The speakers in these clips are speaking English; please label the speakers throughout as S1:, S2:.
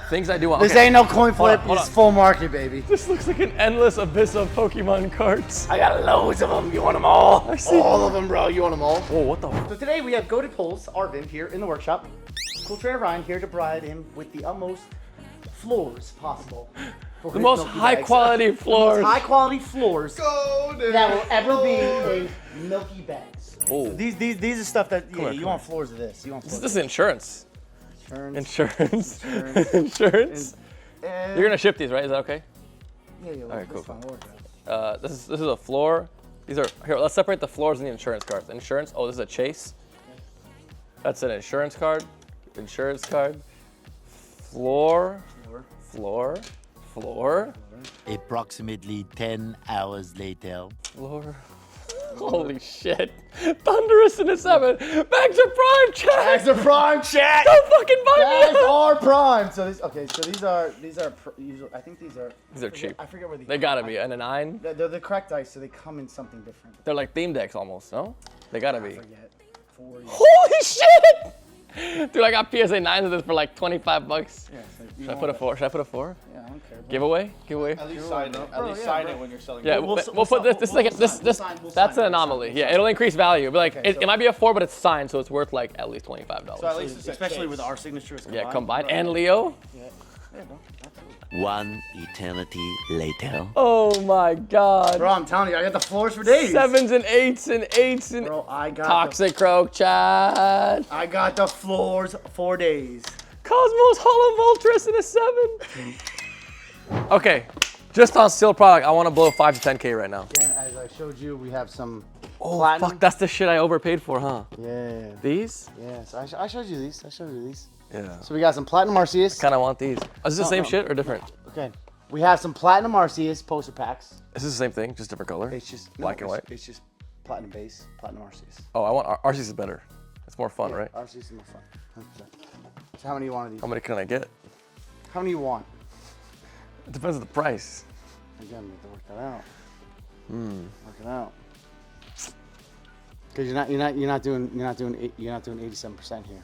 S1: Things I do want.
S2: This
S1: Okay.
S2: ain't no coin flip.
S1: Hold on.
S2: It's full market, baby.
S1: This looks like an endless abyss of Pokemon cards.
S2: I got loads of them. You want them all?
S1: I see.
S2: All of them, bro. You want them all?
S1: Whoa, what the?
S2: So today we have Goated Pulls, Arvin, here in the workshop. Cool trainer Ryan here to provide him with the utmost floors possible. for
S1: The
S2: his
S1: most
S2: milky
S1: high
S2: bags.
S1: quality floors.
S2: The most high quality floors
S3: Golden.
S2: that will ever be in milky bags.
S1: Oh.
S2: These are stuff that
S1: here,
S2: you
S1: come
S2: want floors of this. You want floors.
S1: This is insurance.
S2: Insurance.
S1: Insurance.
S2: Insurance.
S1: Insurance.
S2: And-
S1: You're gonna ship these, right? Is that okay?
S2: Yeah, yeah.
S1: Alright, cool,
S2: that's fine.
S1: cool.
S2: We'll work it out.
S1: This is a floor. These are here. Let's separate the floors and the insurance cards. Insurance. Oh, this is a chase. That's an insurance card. Insurance card. Floor. Floor. Floor.
S4: Approximately 10 hours later.
S1: Floor. Holy shit. Thunderous in the 7. Bags of Prime chat.
S2: Bags of Prime chat.
S1: Don't fucking buy
S2: Bags
S1: me.
S2: are Prime. So this, okay. So these are usually, I think these are.
S1: These are cheap.
S2: I forget where
S1: They gotta be. And a 9.
S2: They're the correct dice, so they come in something different.
S1: They're like theme decks almost, no? They gotta be.
S2: I forget.
S1: Holy shit! Dude, I got PSA 9s of this for like 25 bucks.
S2: Yeah, so you
S1: Should I
S2: know
S1: put a
S2: what?
S1: 4? Should I put a 4?
S2: Yeah, I don't care. bro.
S1: Giveaway? Giveaway?
S3: At least sign it. At least
S2: yeah,
S3: sign
S2: bro.
S3: it when you're selling.
S1: Yeah,
S3: it.
S1: we'll,
S2: we'll
S1: put this. This is like
S2: we'll
S1: this.
S2: sign,
S1: This.
S2: we'll sign,
S1: That's an
S2: we'll
S1: anomaly.
S2: sign.
S1: Yeah, it'll increase value. But like,
S2: Okay,
S1: it
S2: so-
S1: might be a 4, but it's signed, so it's worth like at least $25.
S3: So at least it's a
S2: Especially
S3: case.
S2: with our signatures combined.
S1: Yeah, combined and Leo.
S2: Yeah, bro, absolutely.
S4: One eternity later.
S1: Oh my God.
S2: Bro, I'm telling you, I got the floors for days.
S1: 7s and 8s and 8s and
S2: Bro, I got
S1: Toxic Croak chat.
S2: I got the floors for days.
S1: Cosmos Hollow Moltres in a 7. Okay, just on steel product, I want to blow 5 to 10K right now.
S2: And as I showed you, we have some
S1: Oh
S2: platinum.
S1: fuck, that's the shit I overpaid for, huh?
S2: Yeah.
S1: These?
S2: Yeah, so I showed you these. I showed you these.
S1: Yeah.
S2: So we got some platinum Arceus.
S1: Kind of want these. Is this the same
S2: no.
S1: shit or different?
S2: Okay. We have some platinum Arceus poster packs.
S1: Is this the same thing, just different color?
S2: It's just
S1: Black and white?
S2: It's just platinum base, platinum Arceus.
S1: Oh, I want Arceus is better. It's more fun, right?
S2: Arceus is more fun. 100%. So how many you want of these?
S1: How many can I get?
S2: How many you want?
S1: It depends on the price.
S2: Again, we have to work that out. Work it out. Because you're not doing 87% here.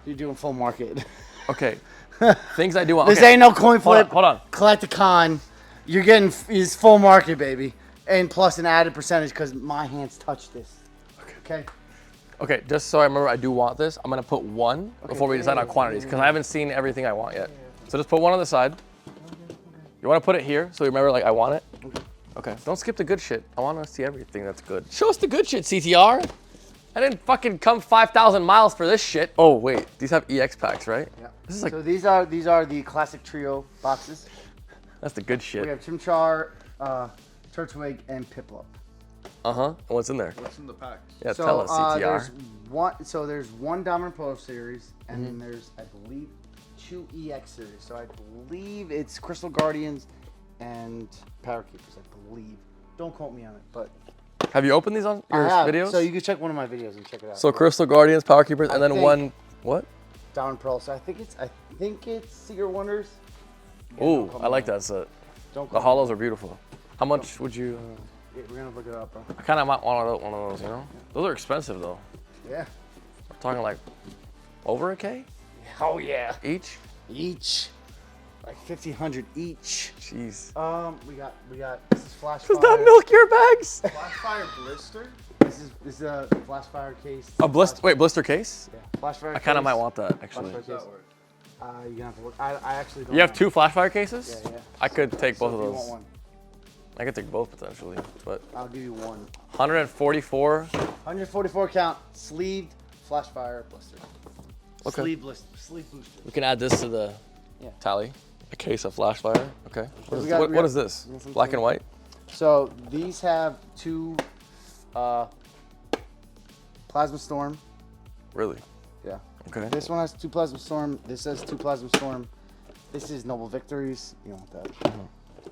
S2: You're doing full market.
S1: Okay. Things I do want.
S2: This
S1: okay.
S2: ain't no coin flip.
S1: Hold on.
S2: Collecticon. You're getting is full market, baby, and plus an added percentage because my hands touch this. Okay.
S1: Okay, just so I remember, I do want this. I'm gonna put one before we decide on quantities because I haven't seen everything I want yet. So just put one on the side. You want to put it here so you remember, like, I want it. Okay. Don't skip the good shit. I want to see everything that's good. Show us the good shit, CTR. I didn't fucking come 5,000 miles for this shit. Oh wait, these have EX packs, right?
S2: Yeah.
S1: This is like
S2: So these are the classic trio boxes.
S1: that's the good
S2: We
S1: shit.
S2: have Chimchar, Turtwig, and Piplup.
S1: Uh huh. And what's in there?
S3: What's in the pack?
S1: Yeah,
S2: So
S1: tell us, CTR.
S2: there's one Diamond Pro series, and
S1: Mm-hmm.
S2: then there's, I believe, 2 EX series. So I believe it's Crystal Guardians and Power Keepers. I believe. Don't quote me on it, but
S1: Have you opened these on your
S2: I have.
S1: videos?
S2: So you can check one of my videos and check it out.
S1: So Crystal Guardians, Power Keepers, and
S2: I
S1: then
S2: think-
S1: one what?
S2: Diamond Pro. So I think it's Secret Wonders. Yeah,
S1: Ooh,
S2: don't quote
S1: I
S2: me
S1: like
S2: on it.
S1: that set.
S2: Don't
S1: The
S2: quote me.
S1: hollows are beautiful. How much would you?
S2: Yeah, we're gonna look it up, bro.
S1: I kind of might want one of those. You know, those are expensive though.
S2: Yeah.
S1: We're talking like over a K
S2: Oh yeah.
S1: each.
S2: Each, like 1,500 each.
S1: Jeez.
S2: We got this is Flash
S1: Does
S2: Fire.
S1: that milk your bags?
S3: Flashfire blister.
S2: This is a Flash Fire case.
S1: A blister? Wait, blister case?
S2: Yeah, Flash Fire.
S1: I kind of
S2: case.
S1: might want that actually.
S2: Flash Fire
S3: That
S2: case.
S3: work.
S2: You're gonna have to look. I actually don't
S1: You have
S2: know.
S1: 2 Flashfire cases?
S2: Yeah, yeah.
S1: I could take
S2: So
S1: both of
S2: if you
S1: those.
S2: want one,
S1: I could take both potentially, but
S2: I'll give you one.
S1: 144.
S2: 144 count, sleeved Flash Fire blister.
S1: Okay.
S2: Sleeve booster.
S1: We can add this to the
S2: Yeah.
S1: tally. A case of Flashfire. Okay. What is,
S2: we got- we
S1: what
S2: got-
S1: is this?
S2: we got some
S1: Black
S2: too.
S1: and white?
S2: So these have 2 Plasma Storm.
S1: Really?
S2: Yeah.
S1: Okay.
S2: This one has 2 Plasma Storm. This has 2 Plasma Storm. This is Noble Victories. You don't want that.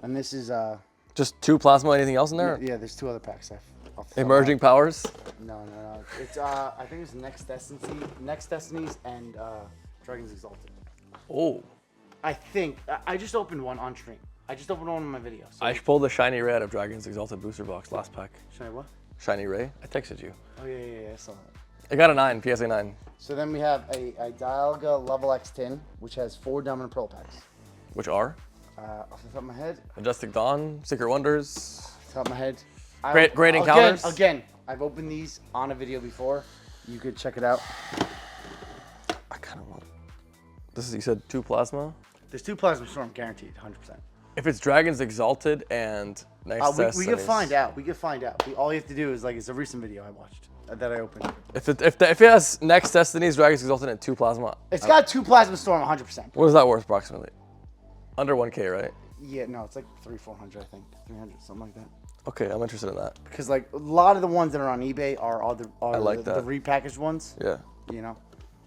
S2: And this is
S1: Just 2 plasma. Anything else in there?
S2: yeah. There's 2 other packs.
S1: Emerging powers.
S2: No. It's I think it's Next Destinies and Dragons Exalted.
S1: Oh.
S2: I think I just opened one on stream. I just opened one in my video. So
S1: I pulled the shiny ray out of Dragon's Exalted booster box last pack.
S2: should I what?
S1: Shiny ray. I texted you.
S2: Oh yeah. I saw that.
S1: It got a 9, PSA 9.
S2: So then we have a Dialga Level X tin, which has 4 Diamond Pearl packs.
S1: Which are?
S2: Off the top of my head,
S1: Majestic Dawn, Secret Wonders.
S2: off the top of my head.
S1: Great Encounters?
S2: Again, I've opened these on a video before. You could check it out.
S1: I kind of want. This is, you said 2 Plasma?
S2: There's 2 Plasma Storm guaranteed, 100%.
S1: If it's Dragons Exalted and Nice
S2: We can find out. We can find out. All you have to do is, like, it's a recent video I watched that I opened.
S1: If it has Next Destinies, Dragons Exalted, and 2 Plasma,
S2: It's got 2 Plasma Storm, 100%.
S1: what is that worth approximately? Under 1K, right?
S2: Yeah, no, it's like 300-400, I think. 300, something like that.
S1: Okay, I'm interested in that.
S2: Because, like, a lot of the ones that are on eBay are
S1: like
S2: the
S1: that.
S2: repackaged ones.
S1: Yeah.
S2: You know?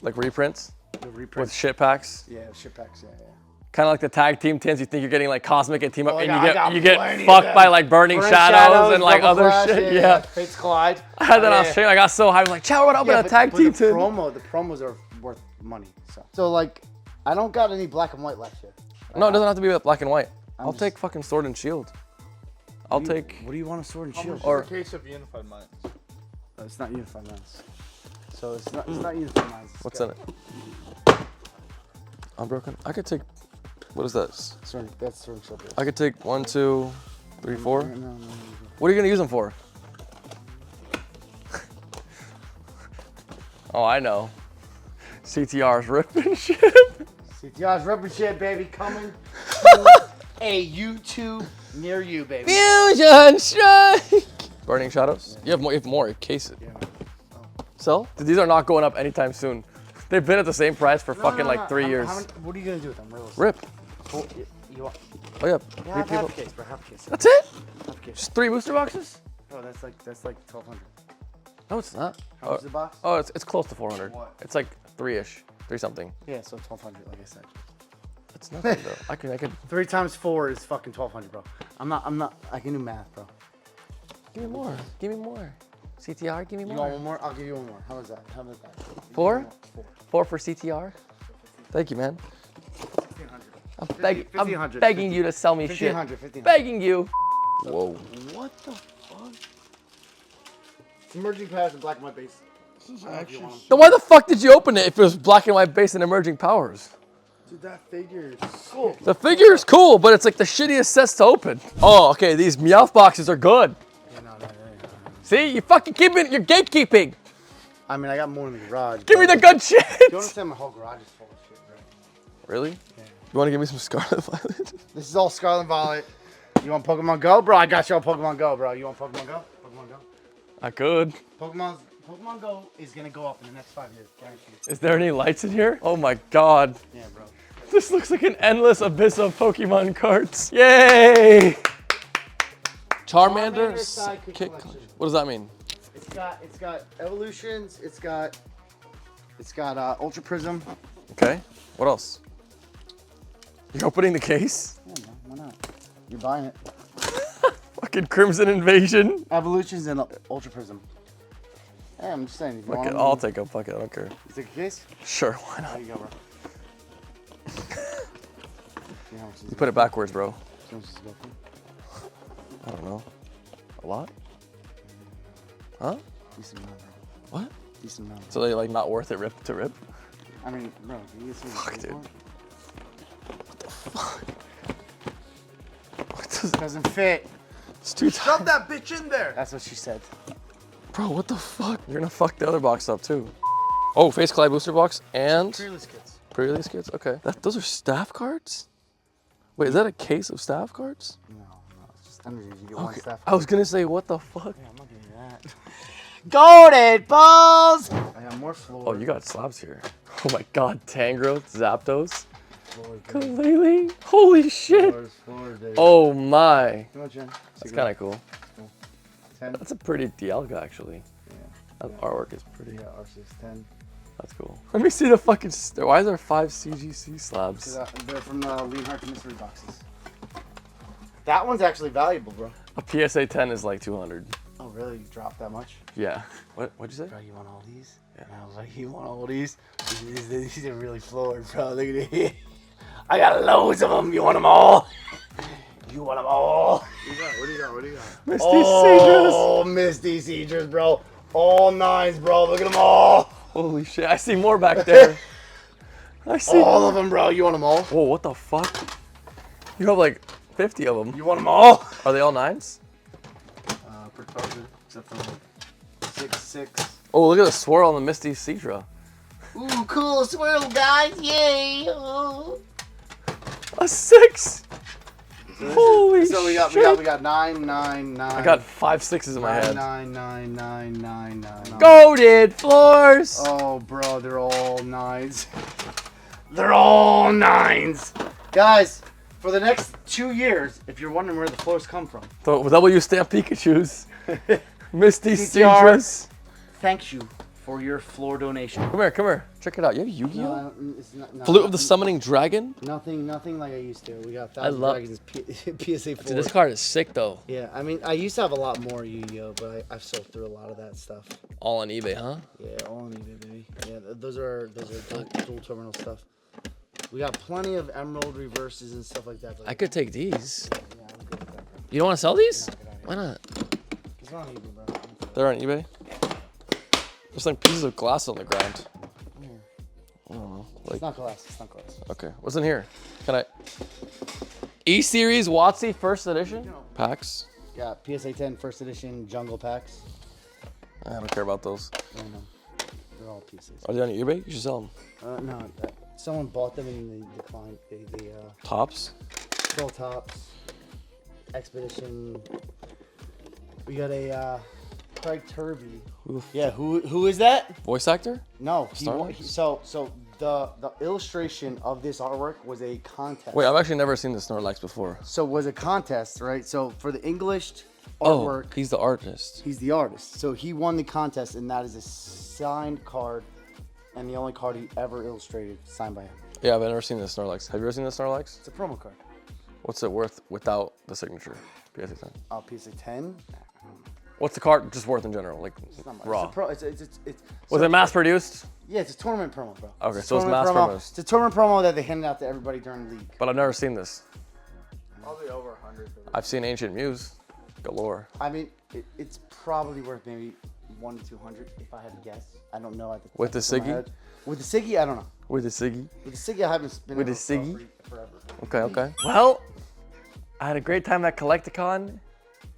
S1: Like reprints
S2: The
S1: with
S2: reprints.
S1: shit packs.
S2: Yeah, ship packs, yeah.
S1: Kind of like the tag team tins. You think you're getting like Cosmic and Team Up,
S2: Oh,
S1: and
S2: I got
S1: you get
S2: plenty of
S1: fucked
S2: them.
S1: by like Burning Shadows and like
S2: Double
S1: other
S2: Clash,
S1: shit. Yeah.
S2: Fates Collide.
S1: I had that on
S2: Yeah.
S1: stream. I got so hyped. I was like, Chow, what up with a tag
S2: but
S1: team
S2: the
S1: tin?
S2: promos are worth money. So like, I don't got any black and white left here.
S1: No, it doesn't have to be black and white.
S2: I'm
S1: I'll
S2: just-
S1: take fucking Sword and Shield. I'll take.
S2: What do you want a sword and
S3: How
S2: shield?
S3: much
S1: Or-
S3: is a case of Unified Minds?
S2: It's not Unified Minds. So it's not Unified Minds.
S1: What's in it? Unbroken. I could take. What is this?
S2: Sorry, that's sword and shield.
S1: I could take 1, 2, 3, 4.
S2: No.
S1: What are you gonna use them for? Oh, I know. CTR's ripping shit.
S2: CTR's rubber shit, baby, coming to a YouTube near you, baby.
S1: Fusion strike. Burning Shadows. You have more. You have more. Case it.
S2: Yeah.
S1: Sell? Dude, these are not going up anytime soon. They've been at the same price for fucking
S2: No,
S1: like 3 years.
S2: What are you gonna do with them? Realistic?
S1: Rip.
S2: Oh, you want?
S1: Oh yeah.
S2: Yeah,
S1: Rip
S2: half
S1: people.
S2: case, bro. Half case.
S1: That's it?
S2: Half case.
S1: Just 3 booster boxes?
S2: Oh, that's like 1,200.
S1: No, it's not.
S2: How much is the box?
S1: Oh, it's close to 400.
S3: What?
S1: It's like 3-ish, 3 something.
S2: Yeah, so 1,200, like I said.
S1: That's nothing though. I could.
S2: 3 times 4 is fucking 1,200, bro. I'm not. I can do math, bro.
S1: Give me more. Give me more. CTR, give me
S2: You want
S1: more.
S2: one more? I'll give you one more. How about that? How about that?
S1: 4?
S2: Four.
S1: 4 for CTR. Thank you, man.
S2: 1,500.
S1: I'm
S2: 1,500.
S1: begging you to sell me shit.
S2: 1,500. 1,500.
S1: Begging you. Whoa.
S2: What the fuck? Emerging powers and black and white base.
S1: Then why the fuck did you open it if it was black and white based in emerging powers?
S2: Dude, that figure is cool.
S1: The figure is cool, but it's like the shittiest sets to open. Oh, okay, these Meowth boxes are good.
S2: Yeah, no.
S1: See, you fucking keeping, you're gatekeeping.
S2: I mean, I got more in the garage.
S1: Give me the good shit.
S2: You understand my whole garage is full of shit, right?
S1: Really?
S2: Yeah.
S1: You want to give me some Scarlet Violet?
S2: This is all Scarlet Violet. You want Pokemon Go? Bro, I got you on Pokemon Go, bro. You want Pokemon Go? Pokemon Go?
S1: I could.
S2: Pokemon Go is going to go up in the next 5 years, guaranteed.
S1: Is there any lights in here? Oh my god.
S2: Yeah, bro.
S1: This looks like an endless abyss of Pokemon cards. Yay! Charmander,
S2: Sidekick
S1: Kick.
S2: Collection.
S1: What does that mean?
S2: It's got evolutions. It's got Ultra Prism.
S1: Okay. What else? You're opening the case?
S2: Yeah, man, why not? You're buying it.
S1: Fucking Crimson Invasion.
S2: Evolutions and Ultra Prism. Hey, I'm just saying. If you
S1: Fuck
S2: want
S1: it.
S2: them,
S1: I'll take them. Fuck it. I don't care.
S2: You take a case?
S1: Sure. Why
S2: There
S1: not?
S2: you go, bro. See how much
S1: You put it backwards, bro.
S2: how much this is going for?
S1: I don't know. A lot? Huh?
S2: Decent amount, bro.
S1: What?
S2: Decent amount.
S1: So they like not worth it rip to rip?
S2: I mean, bro, can you get some
S1: Fuck,
S2: case
S1: dude.
S2: for it?
S1: What does,
S2: Doesn't fit.
S1: it's too
S3: Shove
S1: tight.
S3: that bitch in there.
S2: That's what she said.
S1: Bro, what the fuck? You're gonna fuck the other box up too. Oh, Face Collide booster box and
S2: Fearless Kids.
S1: pre-release kits? Okay. Those are staff cards? Wait, is that a case of staff cards?
S2: No, it's just energy. You get one
S1: Okay.
S2: staff.
S1: I was gonna say, what the fuck?
S2: Yeah, I'm not giving you that. Golden balls! I got more floor.
S1: Oh, you got slabs here. Oh my god, Tangrowth, Zapdos,
S2: floors, baby.
S1: Kalele. Holy shit.
S2: Floors, baby.
S1: Oh my.
S2: Come on, Jen.
S1: That's kind of cool.
S2: 10.
S1: That's a pretty Dialga actually.
S2: Yeah.
S1: That artwork is pretty.
S2: Yeah, R6, 10.
S1: That's cool. Let me see the fucking. Why is there 5 CGC slabs?
S2: They're from the Leonhardt mystery boxes. That one's actually valuable, bro.
S1: A PSA 10 is like 200.
S2: Oh, really? You dropped that much?
S1: Yeah. What'd you say?
S2: Bro, you want all these?
S1: Yeah.
S2: And I was like, you want all these? These are really floored, bro. Look at it. I got loads of them. You want them all? You want them all?
S3: What do you got?
S1: Misty Seedras.
S2: Oh, Misty Seedras, bro. All 9s, bro. Look at them all.
S1: Holy shit! I see more back there. I see.
S2: All of them, bro. You want them all?
S1: Whoa! What the fuck? You have like 50 of them.
S2: You want them all?
S1: Are they all 9s?
S2: Pretarded, except for like 6.
S1: Oh, look at the swirl on the Misty Cedra.
S2: Ooh, cool swirl, guys. Yay. Ooh.
S1: A 6. Holy
S2: So we
S1: shit!
S2: got 9, 9, 9.
S1: I got 5 6s in my head.
S2: 9, 9, 9, 9, 9.
S1: Goated floors.
S2: Oh, bro, they're all 9s. They're all 9s. Guys, for the next 2 years, if you're wondering where the floors come from,
S1: So W stamp Pikachu's. Misty
S2: CTR.
S1: Cedras.
S2: thanks you for your floor donation.
S1: Come here. Check it out. You have Yu-Gi-Oh?
S2: No, it's not,
S1: Flute of the Summoning Dragon?
S2: Nothing like I used to. We got Thousand
S1: love-
S2: Dragons PSA 4.
S1: Dude, this card is sick though.
S2: Yeah, I mean, I used to have a lot more Yu-Gi-Oh, but I've sold through a lot of that stuff.
S1: All on eBay, huh?
S2: Yeah, all on eBay, baby. Yeah, those are dual terminal stuff. We got plenty of Emerald reverses and stuff like that. But
S1: I could take these.
S2: yeah, I'm good with that, bro.
S1: You don't want to sell these?
S2: Get out of here.
S1: Why not?
S2: It's not on eBay, bro.
S1: They're on eBay? There's like pieces of glass on the ground. I don't know. Like,
S2: It's not glass. It's not glass.
S1: okay. What's in here? Can I? E-Series WotC First Edition? Packs?
S2: Yeah, PSA 10 first edition jungle packs.
S1: I don't care about those.
S2: No, they're all pieces.
S1: Are they on eBay? You should sell them.
S2: No, someone bought them and they declined. They
S1: Tops?
S2: Troll Tops, Expedition. We got a Craig Turvey.
S1: Oof.
S2: Yeah, who is that?
S1: Voice actor?
S2: No,
S1: Star Wars?
S2: so the illustration of this artwork was a contest.
S1: Wait, I've actually never seen the Snorlax before.
S2: So it was a contest, right? So for the English
S1: Oh,
S2: artwork,
S1: he's the artist.
S2: he's the artist. So he won the contest, and that is a signed card, and the only card he ever illustrated signed by him.
S1: Yeah, I've never seen the Snorlax. Have you ever seen the Snorlax?
S2: It's a promo card.
S1: What's it worth without the signature? PSA 10.
S2: PSA 10.
S1: What's the card just worth in general? Like
S2: It's not much.
S1: raw.
S2: It's
S1: Was
S2: so-
S1: it mass produced?
S2: Yeah, it's a tournament promo, bro.
S1: Okay,
S2: a
S1: so it's
S2: tournament
S1: mass
S2: promo.
S1: produced.
S2: It's a tournament promo that they handed out to everybody during the league.
S1: But I've never seen this.
S3: Probably over 100.
S1: I've seen Ancient Muse. Galore.
S2: I mean, it's probably worth maybe 1 to 200 if I had to guess. I don't know at the
S1: With the
S2: top of my
S1: Siggy?
S2: head. With the Siggy, I don't know.
S1: With the Siggy.
S2: With the Siggy, I haven't been
S1: With
S2: able
S1: the
S2: to sell
S1: Siggy?
S2: forever.
S1: Okay. Well, I had a great time at Collecticon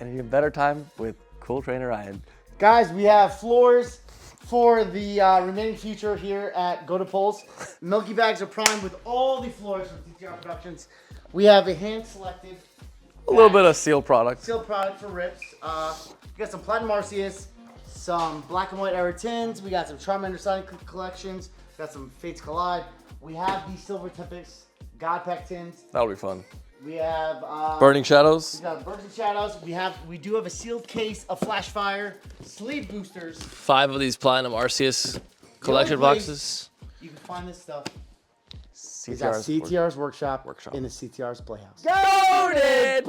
S1: and an even better time with Cool Trainer Ryan.
S2: Guys, we have floors for the remaining future here at Go to Polls. Milky Bags are primed with all the floors from TTR Productions. We have a hand-selected
S1: A little bit of seal product.
S2: sealed product for rips. We got some Platinum Arceus, some Black and White Era Tins. We got some Charmander Sonic collections. We got some Fates Collide. We have these Silver Tempest God Pack Tins.
S1: That'll be fun.
S2: We have
S1: Burning Shadows.
S2: we got Birds and Shadows. We do have a sealed case of Flash Fire, sleeve boosters.
S1: 5 of these Platinum Arceus collection
S2: The only place
S1: boxes.
S2: You can find this stuff. It's at
S1: CTR's
S2: CTR's Workshop
S1: Workshop.
S2: in the CTR's Playhouse.
S1: Goated!